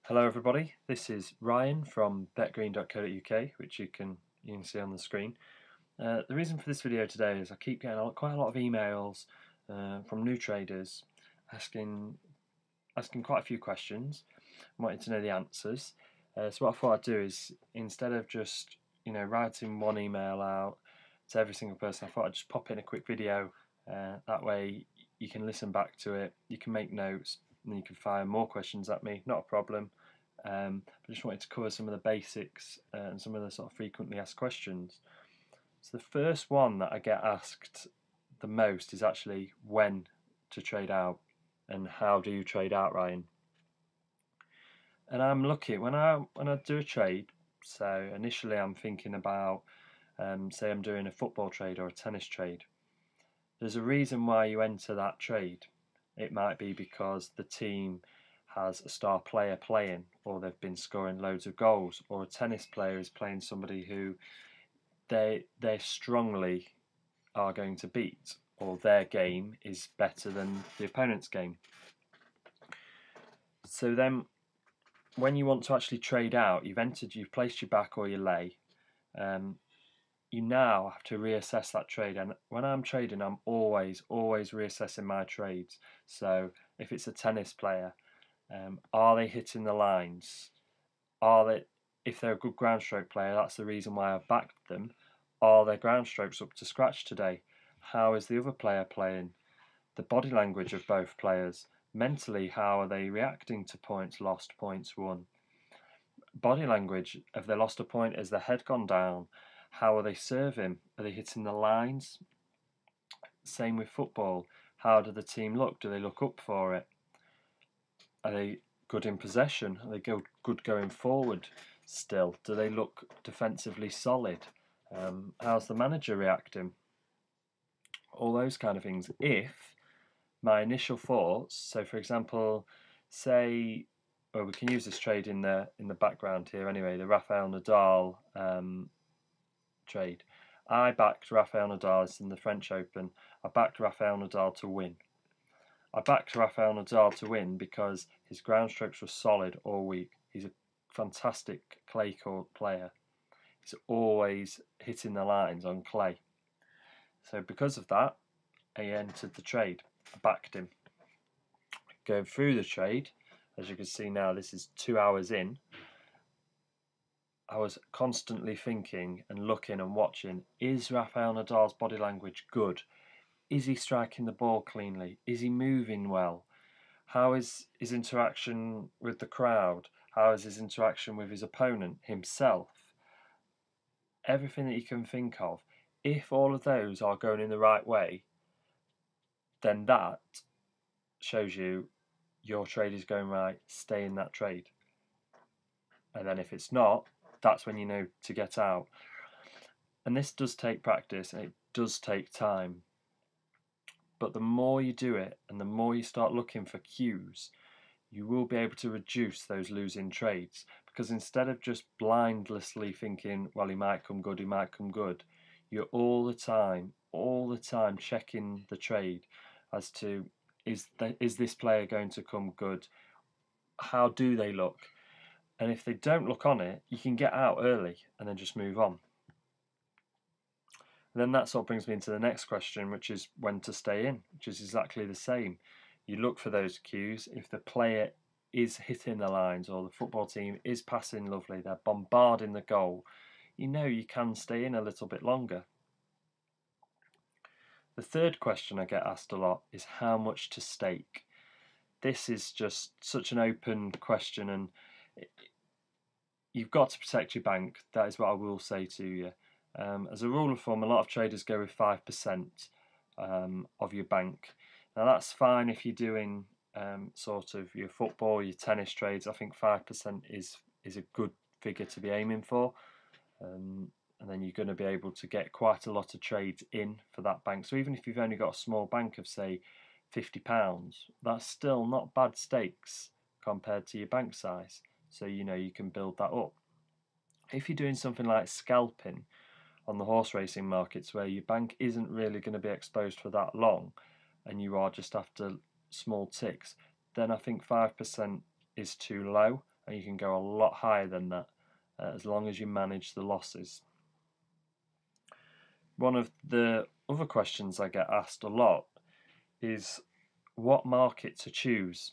Hello everybody, this is Ryan from betgreen.co.uk, which you can see on the screen. The reason for this video today is I keep getting quite a lot of emails from new traders asking quite a few questions, wanting to know the answers. So what I thought I'd do is, instead of just writing one email out to every single person, I thought I'd just pop in a quick video. That way you can listen back to it, you can make notes, and you can fire more questions at me, not a problem. I just wanted to cover some of the basics and some of the sort of frequently asked questions. So the first one that I get asked the most is actually when to trade out and how do you trade out, Ryan? And I'm looking when I do a trade. So initially I'm thinking about say I'm doing a football trade or a tennis trade. There's a reason why you enter that trade. It might be because the team has a star player playing, or they've been scoring loads of goals, or a tennis player is playing somebody who they strongly are going to beat, or their game is better than the opponent's game. So then when you want to actually trade out, you've placed your back or your lay, you now have to reassess that trade. And when I'm trading, I'm always reassessing my trades. So if it's a tennis player, are they hitting the lines? If they're a good ground stroke player, that's the reason why I've backed them. Are their ground strokes up to scratch today? How is the other player playing? The body language of both players. Mentally, how are they reacting to points lost, points won? Body language, have they lost a point? Has their head gone down? How are they serving? Are they hitting the lines? Same with football. How do the team look? Do they look up for it? Are they good in possession? Are they good going forward still? Do they look defensively solid? How's the manager reacting? All those kind of things. If my initial thoughts, so for example, say, well, we can use this trade in the background here anyway, the Rafael Nadal trade. I backed Rafael Nadal, it's in the French Open. I backed Rafael Nadal to win. I backed Rafael Nadal to win because his ground strokes were solid all week. He's a fantastic clay court player. He's always hitting the lines on clay. So because of that, I entered the trade. I backed him. Going through the trade, as you can see now, this is 2 hours in. I was constantly thinking and looking and watching, is Rafael Nadal's body language good? Is he striking the ball cleanly? Is he moving well? How is his interaction with the crowd? How is his interaction with his opponent, himself? Everything that you can think of. If all of those are going in the right way, then that shows you your trade is going right. Stay in that trade. And then if it's not, that's when you know to get out. And this does take practice and it does take time. But the more you do it and the more you start looking for cues, you will be able to reduce those losing trades. Because instead of just blindlessly thinking, well, he might come good, you're all the time checking the trade as to, is this player going to come good? How do they look? And if they don't look on it, you can get out early and then just move on. And then that sort of brings me into the next question, which is when to stay in, which is exactly the same. You look for those cues. If the player is hitting the lines or the football team is passing lovely, they're bombarding the goal, you know you can stay in a little bit longer. The third question I get asked a lot is how much to stake. This is just such an open question, and you've got to protect your bank. That is what I will say to you. As a rule of thumb, a lot of traders go with 5% of your bank. Now that's fine if you're doing sort of your football, your tennis trades. I think 5% is a good figure to be aiming for. And then you're going to be able to get quite a lot of trades in for that bank. So even if you've only got a small bank of, say, £50, that's still not bad stakes compared to your bank size. So you know you can build that up. If you're doing something like scalping on the horse racing markets, where your bank isn't really going to be exposed for that long and you are just after small ticks, then I think 5% is too low and you can go a lot higher than that as long as you manage the losses. One of the other questions I get asked a lot is what market to choose,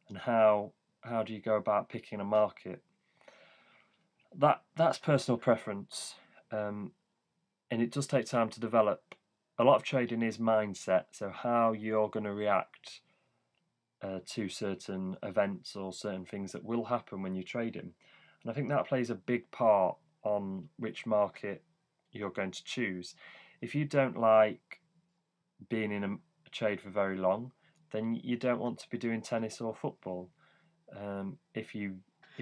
and how do you go about picking a market. That's personal preference, and it does take time to develop. A lot of trading is mindset, so how you're going to react to certain events or certain things that will happen when you're trading, and I think that plays a big part on which market you're going to choose. If you don't like being in a trade for very long, then you don't want to be doing tennis or football. If you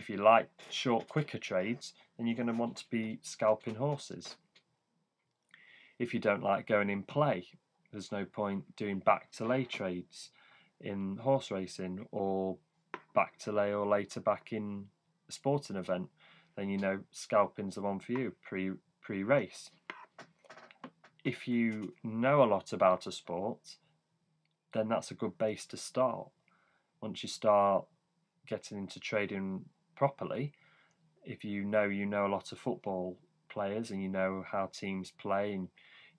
like short, quicker trades, then you're going to want to be scalping horses. If you don't like going in play, there's no point doing back to lay trades in horse racing, or back to lay or later back in a sporting event. Then you know scalping's the one for you pre-race. If you know a lot about a sport, then that's a good base to start. Once you start getting into trading properly, if you know a lot of football players, and you know how teams play, and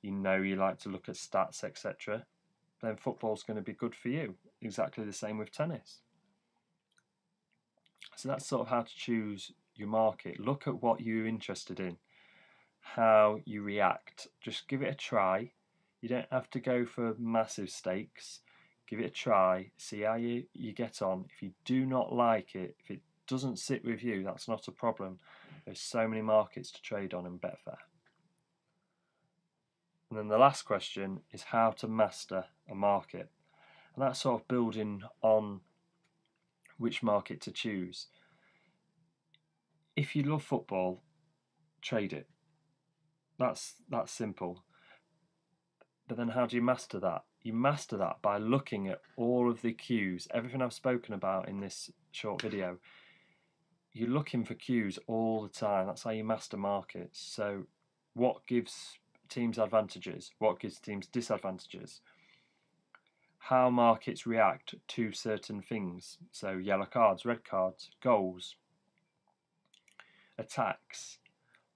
you like to look at stats, etc., then football's going to be good for you. Exactly the same with tennis. So that's sort of how to choose your market. Look at what you're interested in, how you react. Just give it a try. You don't have to go for massive stakes. Give it a try, see how you get on. If you do not like it, if it doesn't sit with you, that's not a problem. There's so many markets to trade on in Betfair. And then the last question is how to master a market. And that's sort of building on which market to choose. If you love football, trade it. That's simple. But then how do you master that? You master that by looking at all of the cues, everything I've spoken about in this short video. You're looking for cues all the time. That's how you master markets. So what gives teams advantages? What gives teams disadvantages? How markets react to certain things. So yellow cards, red cards, goals, attacks.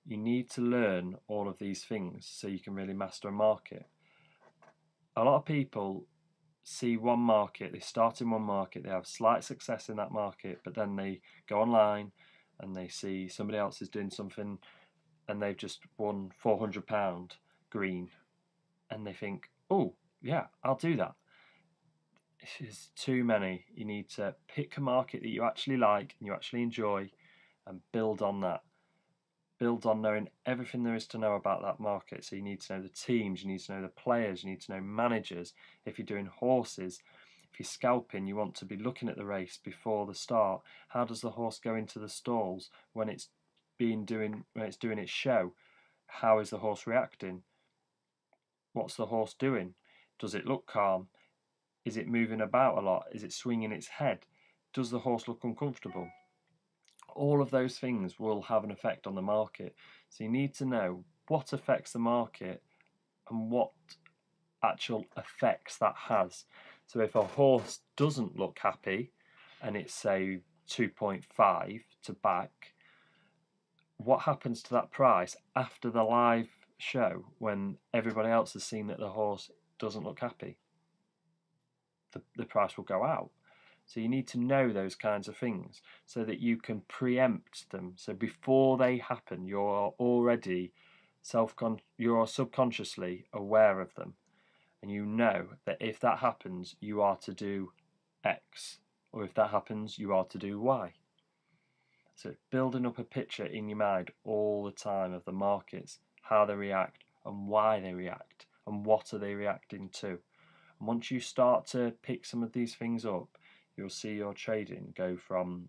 You need to learn all of these things so you can really master a market. A lot of people see one market, they start in one market, they have slight success in that market, but then they go online and they see somebody else is doing something and they've just won £400 green, and they think, oh yeah, I'll do that. There's too many. You need to pick a market that you actually like and you actually enjoy and build on that. Build on knowing everything there is to know about that market. So you need to know the teams, you need to know the players, you need to know managers. If you're doing horses, if you're scalping, you want to be looking at the race before the start. How does the horse go into the stalls when it's doing its show? How is the horse reacting? What's the horse doing? Does it look calm? Is it moving about a lot? Is it swinging its head? Does the horse look uncomfortable? All of those things will have an effect on the market. So you need to know what affects the market and what actual effects that has. So if a horse doesn't look happy and it's say 2.5 to back, what happens to that price after the live show when everybody else has seen that the horse doesn't look happy? The price will go out. So you need to know those kinds of things so that you can preempt them. So before they happen, you're already you're subconsciously aware of them, and you know that if that happens, you are to do X, or if that happens, you are to do Y. So building up a picture in your mind all the time of the markets, how they react and why they react and what are they reacting to. And once you start to pick some of these things up, you'll see your trading go from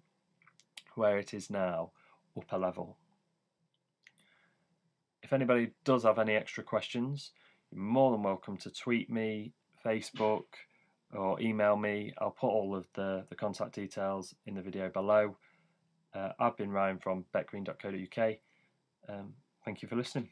where it is now up a level. If anybody does have any extra questions, you're more than welcome to tweet me, Facebook, or email me. I'll put all of the contact details in the video below. I've been Ryan from betgreen.co.uk. Thank you for listening.